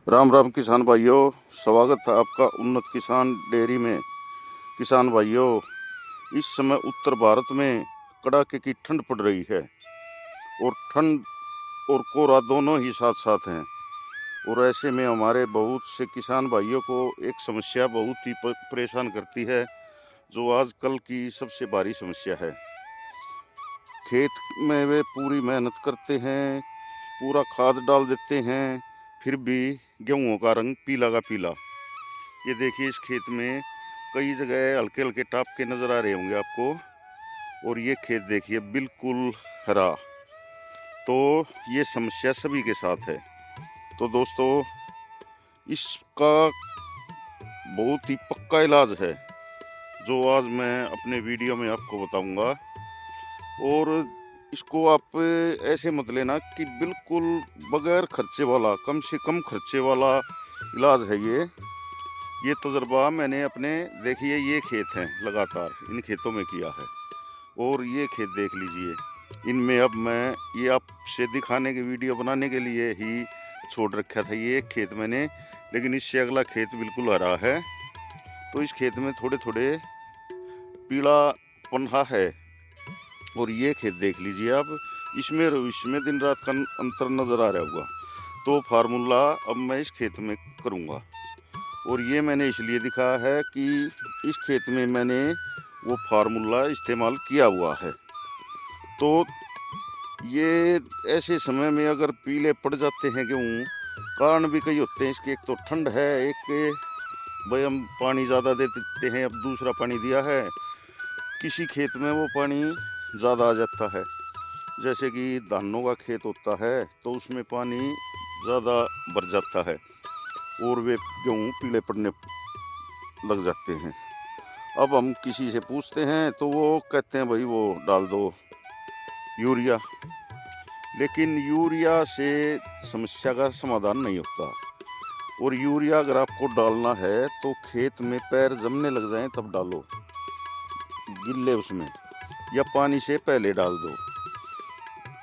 राम राम किसान भाइयों, स्वागत है आपका उन्नत किसान डेयरी में। किसान भाइयों, इस समय उत्तर भारत में कड़ाके की ठंड पड़ रही है और ठंड और कोहरा दोनों ही साथ साथ हैं। और ऐसे में हमारे बहुत से किसान भाइयों को एक समस्या बहुत ही परेशान करती है, जो आजकल की सबसे बड़ी समस्या है। खेत में वे पूरी मेहनत करते हैं, पूरा खाद डाल देते हैं, फिर भी गेहूं का रंग पीला का पीला। ये देखिए, इस खेत में कई जगह हल्के हल्के टाप के नजर आ रहे होंगे आपको। और ये खेत देखिए बिल्कुल हरा। तो ये समस्या सभी के साथ है। तो दोस्तों, इसका बहुत ही पक्का इलाज है, जो आज मैं अपने वीडियो में आपको बताऊंगा। और इसको आप ऐसे मत लेना कि बिल्कुल बगैर खर्चे वाला, कम से कम खर्चे वाला इलाज है ये तजर्बा मैंने अपने, देखिए ये खेत हैं, लगातार इन खेतों में किया है। और ये खेत देख लीजिए, इनमें अब मैं ये आपसे दिखाने के वीडियो बनाने के लिए ही छोड़ रखा था ये खेत मैंने, लेकिन इससे अगला खेत बिल्कुल हरा है। तो इस खेत में थोड़े थोड़े पीला पन्हा है। और ये खेत देख लीजिए आप, इसमें और इसमें दिन रात का अंतर नज़र आ रहा होगा। तो फार्मूला अब मैं इस खेत में करूँगा। और ये मैंने इसलिए दिखाया है कि इस खेत में मैंने वो फार्मूला इस्तेमाल किया हुआ है। तो ये ऐसे समय में अगर पीले पड़ जाते हैं गेहूँ, कारण भी कई होते हैं इसके। एक तो ठंड है, एक भाई हम पानी ज़्यादा दे देते हैं, अब दूसरा पानी दिया है, किसी खेत में वो पानी ज़्यादा आ जाता है। जैसे कि धानों का खेत होता है तो उसमें पानी ज़्यादा भर जाता है और वे गेहूँ पीले पड़ने लग जाते हैं। अब हम किसी से पूछते हैं तो वो कहते हैं भाई वो डाल दो यूरिया। लेकिन यूरिया से समस्या का समाधान नहीं होता। और यूरिया अगर आपको डालना है तो खेत में पैर जमने लग जाएं तब डालो, गिल्ले उसमें, या पानी से पहले डाल दो।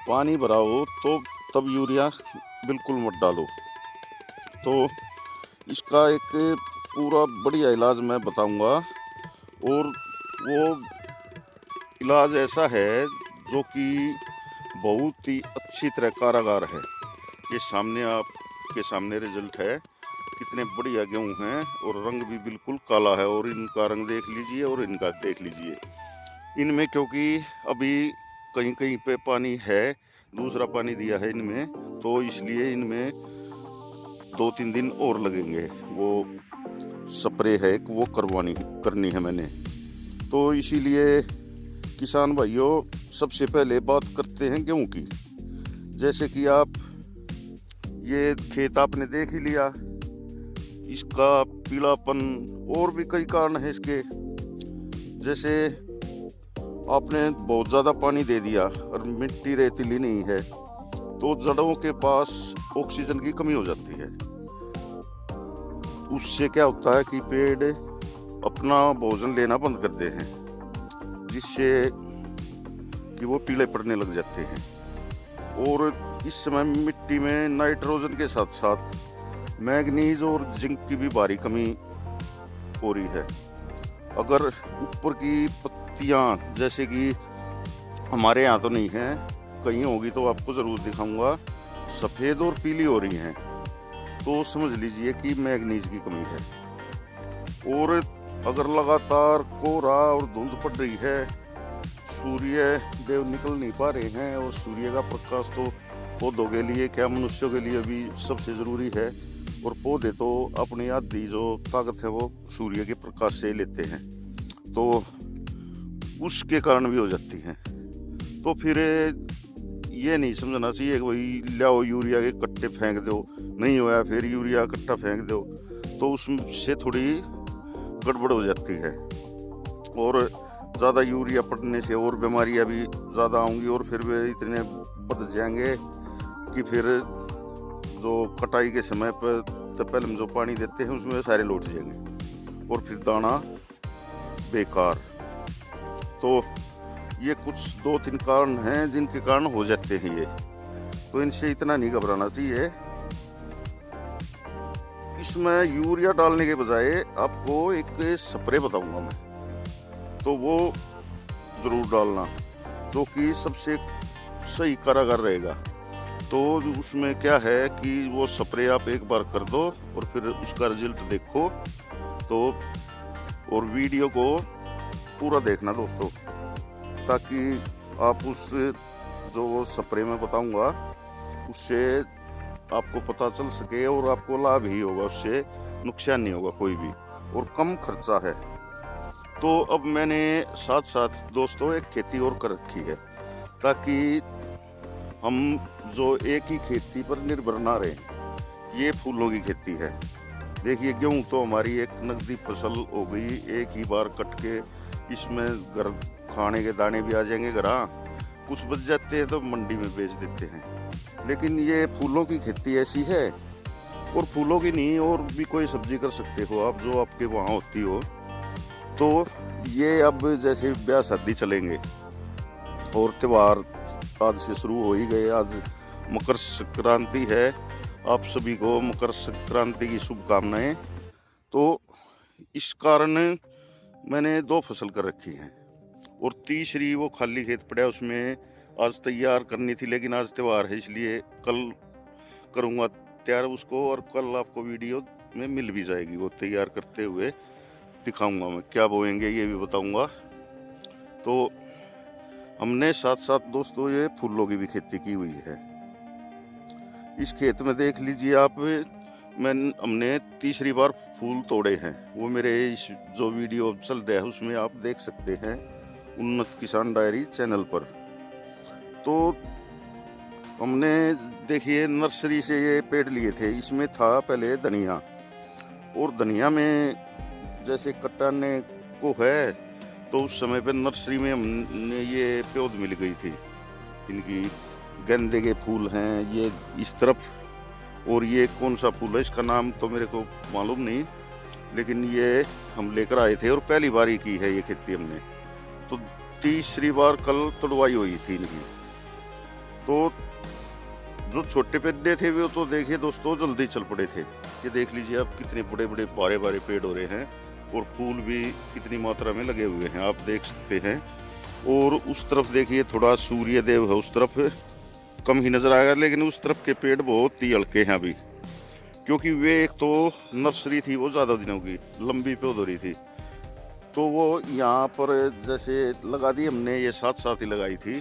पानी भरा हो तो तब यूरिया बिल्कुल मत डालो। तो इसका एक पूरा बढ़िया इलाज मैं बताऊंगा। और वो इलाज ऐसा है जो कि बहुत ही अच्छी तरह कारागार है। ये सामने आपके सामने रिजल्ट है, कितने बढ़िया गेहूँ हैं और रंग भी बिल्कुल काला है। और इनका रंग देख लीजिए और इनका देख लीजिए। इनमें क्योंकि अभी कहीं कहीं पे पानी है, दूसरा पानी दिया है इनमें, तो इसलिए इनमें 2-3 दिन और लगेंगे। वो स्प्रे है वो करनी है मैंने। तो इसीलिए किसान भाइयों, सबसे पहले बात करते हैं गेहूं की। जैसे कि आप ये खेत आपने देख ही लिया, इसका पीलापन, और भी कई कारण है इसके। जैसे आपने बहुत ज़्यादा पानी दे दिया और मिट्टी रेतीली नहीं है तो जड़ों के पास ऑक्सीजन की कमी हो जाती है। उससे क्या होता है कि पेड़ अपना भोजन लेना बंद करते हैं, जिससे कि वो पीले पड़ने लग जाते हैं। और इस समय मिट्टी में नाइट्रोजन के साथ साथ मैग्नीज और जिंक की भी भारी कमी हो रही है। अगर ऊपर की पत्तियां, जैसे कि हमारे यहाँ तो नहीं है, कहीं होगी तो आपको ज़रूर दिखाऊंगा, सफ़ेद और पीली हो रही हैं, तो समझ लीजिए कि मैग्नीज की कमी है। और अगर लगातार कोहरा और धुंध पड़ रही है, सूर्य देव निकल नहीं पा रहे हैं, और सूर्य का प्रकाश तो पौधों के लिए क्या मनुष्यों के लिए भी सबसे ज़रूरी है। और पौधे तो अपनी आधी जो ताकत है वो सूर्य के प्रकाश से लेते हैं, तो उसके कारण भी हो जाती हैं। तो फिर ये नहीं समझना चाहिए कि भाई लाओ यूरिया के कट्टे फेंक दो, नहीं होया फिर यूरिया कट्टा फेंक दो, तो उससे थोड़ी गड़बड़ हो जाती है। और ज़्यादा यूरिया पड़ने से और बीमारियां भी ज़्यादा आऊँगी, और फिर वे इतने बढ़ जाएंगे कि फिर जो कटाई के समय पर तो पहले हम जो पानी देते हैं उसमें सारे लौट जाएंगे और फिर दाना बेकार। तो ये कुछ 2-3 कारण हैं जिनके कारण हो जाते हैं ये। तो इनसे इतना नहीं घबराना चाहिए। इसमें यूरिया डालने के बजाय आपको एक स्प्रे बताऊंगा मैं, तो वो ज़रूर डालना, जो कि सबसे सही कारागार रहेगा। तो उसमें क्या है कि वो स्प्रे आप एक बार कर दो और फिर उसका रिजल्ट देखो। तो और वीडियो को पूरा देखना दोस्तों, ताकि आप उस जो वो स्प्रे में बताऊंगा उससे आपको पता चल सके और आपको लाभ ही होगा, उससे नुकसान नहीं होगा कोई भी, और कम खर्चा है। तो अब मैंने साथ साथ दोस्तों एक खेती और कर रखी है, ताकि हम जो एक ही खेती पर निर्भर ना रहें। ये फूलों की खेती है। देखिए गेहूँ तो हमारी एक नकदी फसल हो गई, एक ही बार कट के इसमें घर खाने के दाने भी आ जाएंगे, घर कुछ बच जाते हैं तो मंडी में बेच देते हैं। लेकिन ये फूलों की खेती ऐसी है, और फूलों की नहीं और भी कोई सब्जी कर सकते हो आप, जो आपके वहाँ होती हो। तो ये अब जैसे ब्याह शादी चलेंगे और त्योहार आज से शुरू हो ही गए। आज मकर संक्रांति है, आप सभी को मकर संक्रांति की शुभकामनाएं। तो इस कारण मैंने 2 फसल कर रखी हैं, और तीसरी वो खाली खेत पड़ा है, उसमें आज तैयार करनी थी, लेकिन आज त्योहार है इसलिए कल करूँगा तैयार उसको, और कल आपको वीडियो में मिल भी जाएगी। वो तैयार करते हुए दिखाऊंगा मैं, क्या बोएंगे ये भी बताऊंगा। तो हमने साथ साथ दोस्तों ये फूलों की भी खेती की हुई है। इस खेत में देख लीजिए आप, हमने तीसरी बार फूल तोड़े हैं। वो मेरे इस जो वीडियो चल रहा है उसमें आप देख सकते हैं, उन्नत किसान डायरी चैनल पर। तो हमने देखिए नर्सरी से ये पेड़ लिए थे। इसमें था पहले धनिया, और धनिया में जैसे कटाने को है, तो उस समय पे नर्सरी में हमने ये पौध मिल गई थी। इनकी गेंदे के फूल हैं ये इस तरफ, और ये कौन सा फूल है इसका नाम तो मेरे को मालूम नहीं, लेकिन ये हम लेकर आए थे, और पहली बार ही की है ये खेती हमने। तो तीसरी बार कल तोड़वाई हुई थी इनकी। तो जो छोटे पेड़ थे वो तो देखिए दोस्तों जल्दी चल पड़े थे। ये देख लीजिए आप, कितने बड़े बड़े बारे बारे पेड़ हो रहे हैं, और फूल भी कितनी मात्रा में लगे हुए हैं, आप देख सकते हैं। और उस तरफ देखिए थोड़ा सूर्य देव है, उस तरफ कम ही नजर आएगा, लेकिन उस तरफ के पेड़ बहुत ही हल्के हैं अभी, क्योंकि वे एक तो नर्सरी थी वो ज़्यादा दिनों की लंबी पौध हो रही थी। तो वो यहाँ पर जैसे लगा दी हमने, ये साथ साथ ही लगाई थी,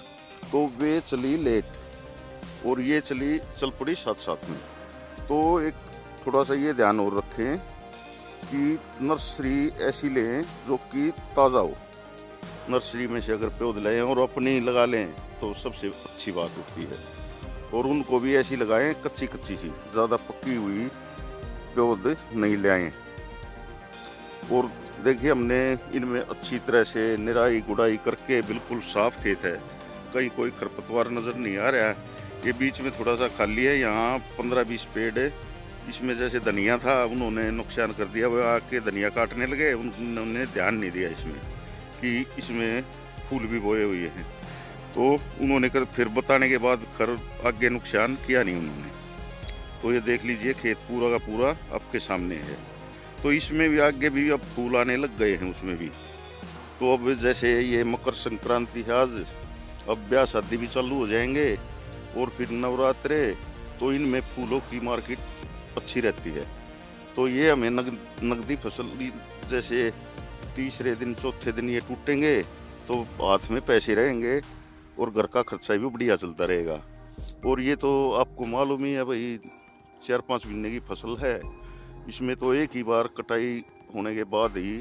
तो वे चली लेट, और ये चल पड़ी साथ साथ में। तो एक थोड़ा सा ये ध्यान और रखें कि नर्सरी ऐसी लें जो कि ताज़ा हो। नर्सरी में से अगर पौध लें और अपनी लगा लें तो सबसे अच्छी बात होती है, और उनको भी ऐसी लगाएं कच्ची कच्ची सी, ज़्यादा पक्की हुई पौध नहीं ले आएं। और देखिए हमने इनमें अच्छी तरह से निराई गुड़ाई करके, बिल्कुल साफ खेत है, कहीं कोई खरपतवार नज़र नहीं आ रहा है। ये बीच में थोड़ा सा खाली है, यहाँ 15-20 पेड़ है। इसमें जैसे धनिया था उन्होंने नुकसान कर दिया, वो आके धनिया काटने लगे, उन्होंने ध्यान नहीं दिया इसमें कि इसमें फूल भी बोए हुए हैं। तो उन्होंने फिर बताने के बाद आगे नुकसान किया नहीं उन्होंने। तो ये देख लीजिए खेत पूरा का पूरा आपके सामने है। तो इसमें भी आगे भी अब फूल आने लग गए हैं उसमें भी। तो अब जैसे ये मकर संक्रांति है आज, अब ब्याह शादी भी चालू हो जाएंगे, और फिर नवरात्रे, तो इनमें फूलों की मार्केट अच्छी रहती है। तो ये हमें नगदी फसल जैसे तीसरे दिन चौथे दिन ये टूटेंगे तो हाथ में पैसे रहेंगे, और घर का खर्चा भी बढ़िया चलता रहेगा। और ये तो आपको मालूम ही है भाई, 4-5 महीने की फसल है, इसमें तो एक ही बार कटाई होने के बाद ही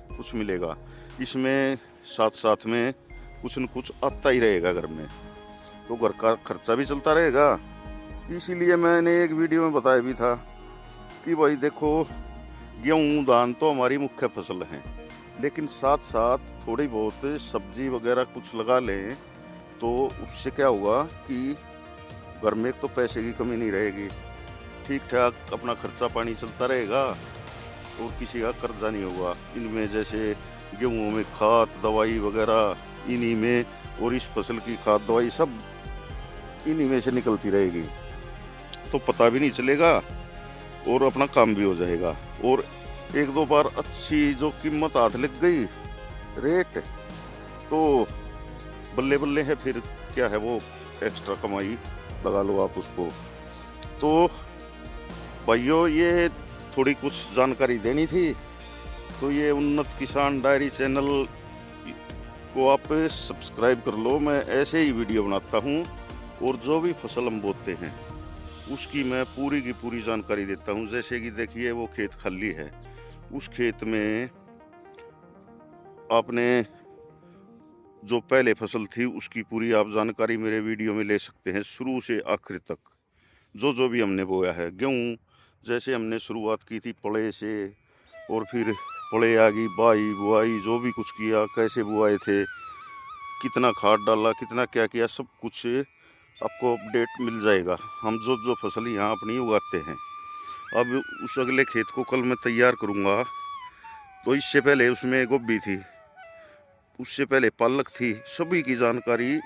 कुछ मिलेगा। इसमें साथ साथ में कुछ न कुछ आता ही रहेगा घर में, तो घर का खर्चा भी चलता रहेगा। इसीलिए मैंने एक वीडियो में बताया भी था कि भाई देखो, गेहूँ धान तो हमारी मुख्य फसल है, लेकिन साथ साथ थोड़ी बहुत सब्जी वगैरह कुछ लगा लें, तो उससे क्या होगा कि घर में तो पैसे की कमी नहीं रहेगी, ठीक ठाक अपना खर्चा पानी चलता रहेगा, और किसी का कर्जा नहीं होगा। इनमें जैसे गेहूँ में खाद दवाई वगैरह इन्हीं में, और इस फसल की खाद दवाई सब इन्हीं में से निकलती रहेगी, तो पता भी नहीं चलेगा, और अपना काम भी हो जाएगा। और एक दो बार अच्छी जो कीमत हाथ लग गई रेट, तो बल्ले बल्ले है, फिर क्या है वो एक्स्ट्रा कमाई लगा लो आप उसको। तो भाइयों ये थोड़ी कुछ जानकारी देनी थी। तो ये उन्नत किसान डायरी चैनल को आप सब्सक्राइब कर लो। मैं ऐसे ही वीडियो बनाता हूँ और जो भी फसल हम बोते हैं उसकी मैं पूरी की पूरी जानकारी देता हूँ। जैसे कि देखिए वो खेत खाली है, उस खेत में आपने जो पहले फसल थी उसकी पूरी आप जानकारी मेरे वीडियो में ले सकते हैं, शुरू से आखिर तक। जो भी हमने बोया है, गेहूँ जैसे हमने शुरुआत की थी पड़े से, और फिर पड़े आ गई, बाई बुआई जो भी कुछ किया, कैसे बुआए थे, कितना खाद डाला, कितना क्या किया, सब कुछ आपको अपडेट मिल जाएगा। हम जो फसल यहाँ अपनी उगाते हैं। अब उस अगले खेत को कल मैं तैयार करूँगा। तो इससे पहले उसमें गोभी थी, उससे पहले पालक थी, सभी की जानकारी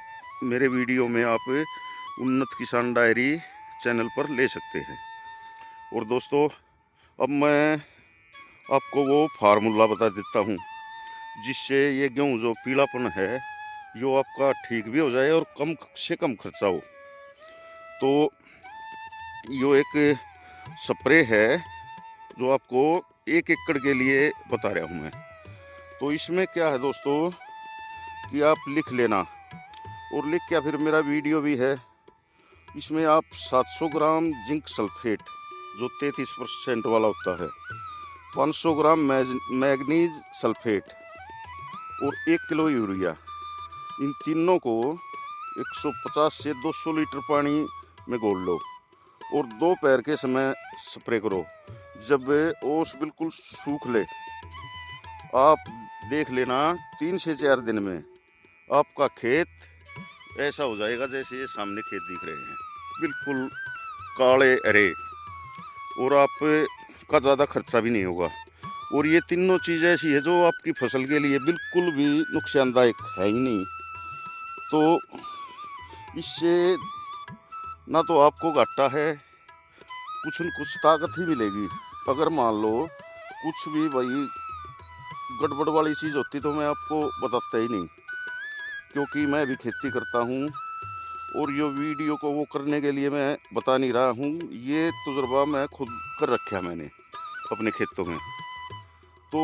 मेरे वीडियो में आप उन्नत किसान डायरी चैनल पर ले सकते हैं। और दोस्तों अब मैं आपको वो फार्मूला बता देता हूँ जिससे ये गेहूँ जो पीलापन है यो आपका ठीक भी हो जाए और कम से कम खर्चा हो। तो यो एक स्प्रे है जो आपको 1 एकड़ के लिए बता रहा हूँ मैं। तो इसमें क्या है दोस्तों कि आप लिख लेना, और लिख क्या फिर मेरा वीडियो भी है। इसमें आप 700 ग्राम जिंक सल्फेट जो 33% वाला होता है, 500 ग्राम मैग्नीज सल्फेट और 1 किलो यूरिया, इन तीनों को 150 से 200 लीटर पानी में घोल लो और दोपहर के समय स्प्रे करो। जब ओस बिल्कुल सूख ले, आप देख लेना 3 से 4 दिन में आपका खेत ऐसा हो जाएगा जैसे ये सामने खेत दिख रहे हैं, बिल्कुल काले हरे, और आपका ज़्यादा खर्चा भी नहीं होगा। और ये तीनों चीज़ ऐसी है जो आपकी फसल के लिए बिल्कुल भी नुकसानदायक है ही नहीं। तो इससे ना तो आपको घाटा है, कुछ न कुछ ताकत ही मिलेगी। अगर मान लो कुछ भी भाई गड़बड़ वाली चीज़ होती तो मैं आपको बताता ही नहीं, क्योंकि मैं भी खेती करता हूँ और ये वीडियो को वो करने के लिए मैं बता नहीं रहा हूँ। ये तजुर्बा मैं खुद कर रखा मैंने अपने खेतों में। तो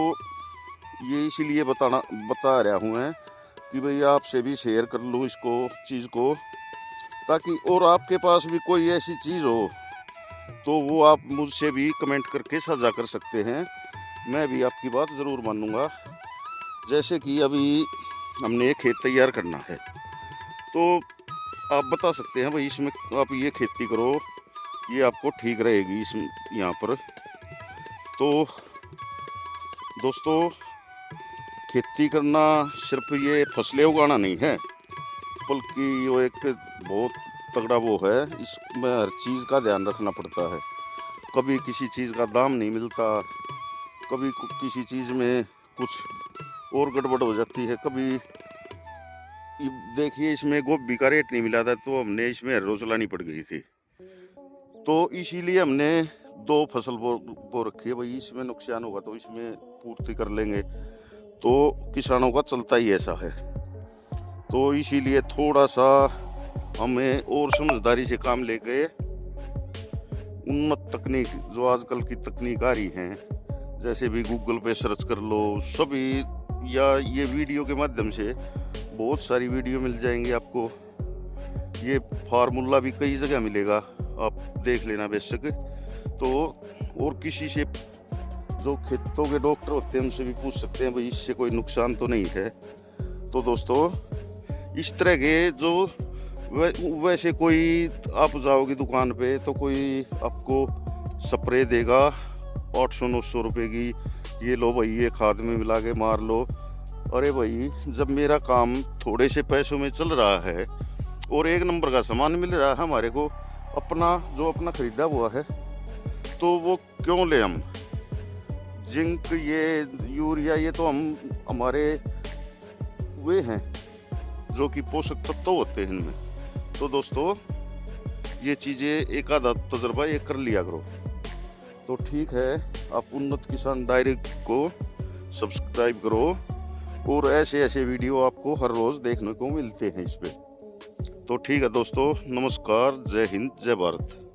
ये इसीलिए बता रहा हूँ मैं कि भाई आपसे भी शेयर कर लूँ इसको चीज़ को, ताकि और आपके पास भी कोई ऐसी चीज़ हो तो वो आप मुझसे भी कमेंट करके साझा कर सकते हैं। मैं भी आपकी बात ज़रूर मानूंगा। जैसे कि अभी हमने खेत तैयार करना है, तो आप बता सकते हैं भाई इसमें आप ये खेती करो, ये आपको ठीक रहेगी इस यहाँ पर। तो दोस्तों खेती करना सिर्फ ये फसलें उगाना नहीं है, बल्कि वो एक बहुत तगड़ा वो है, इसमें हर चीज़ का ध्यान रखना पड़ता है। कभी किसी चीज़ का दाम नहीं मिलता, कभी किसी चीज़ में कुछ और गड़बड़ हो जाती है। कभी देखिए इसमें गोभी का रेट नहीं मिला था तो हमने इसमें हर्रो चलानी पड़ गई थी। तो इसीलिए हमने 2 फसल बो रखी है भाई, इसमें नुकसान होगा तो इसमें पूर्ति कर लेंगे। तो किसानों का चलता ही ऐसा है। तो इसीलिए थोड़ा सा हमें और समझदारी से काम लेके उन्नत तकनीक जो आजकल की तकनीक आ रही हैं, जैसे भी गूगल पे सर्च कर लो सभी, या ये वीडियो के माध्यम से बहुत सारी वीडियो मिल जाएंगी आपको। ये फार्मूला भी कई जगह मिलेगा, आप देख लेना बेशक। तो और किसी से जो खेतों के डॉक्टर होते हैं उनसे भी पूछ सकते हैं भाई इससे कोई नुकसान तो नहीं है। तो दोस्तों इस तरह के जो वैसे कोई आप जाओगे दुकान पे तो कोई आपको स्प्रे देगा 800-900 रुपये की, ये लो भाई ये खाद में मिला के मार लो। अरे भाई जब मेरा काम थोड़े से पैसों में चल रहा है और 1 नंबर का सामान मिल रहा है हमारे को, अपना खरीदा हुआ है, तो वो क्यों ले हम। जिंक ये यूरिया ये तो हमारे वे हैं जो कि पोषक तत्व होते हैं इनमें। तो दोस्तों ये चीज़ें एक आधा तजुर्बा ये कर लिया करो। तो ठीक है, आप उन्नत किसान डायरी को सब्सक्राइब करो और ऐसे ऐसे वीडियो आपको हर रोज़ देखने को मिलते हैं इस पे। तो ठीक है दोस्तों, नमस्कार, जय हिंद, जय भारत।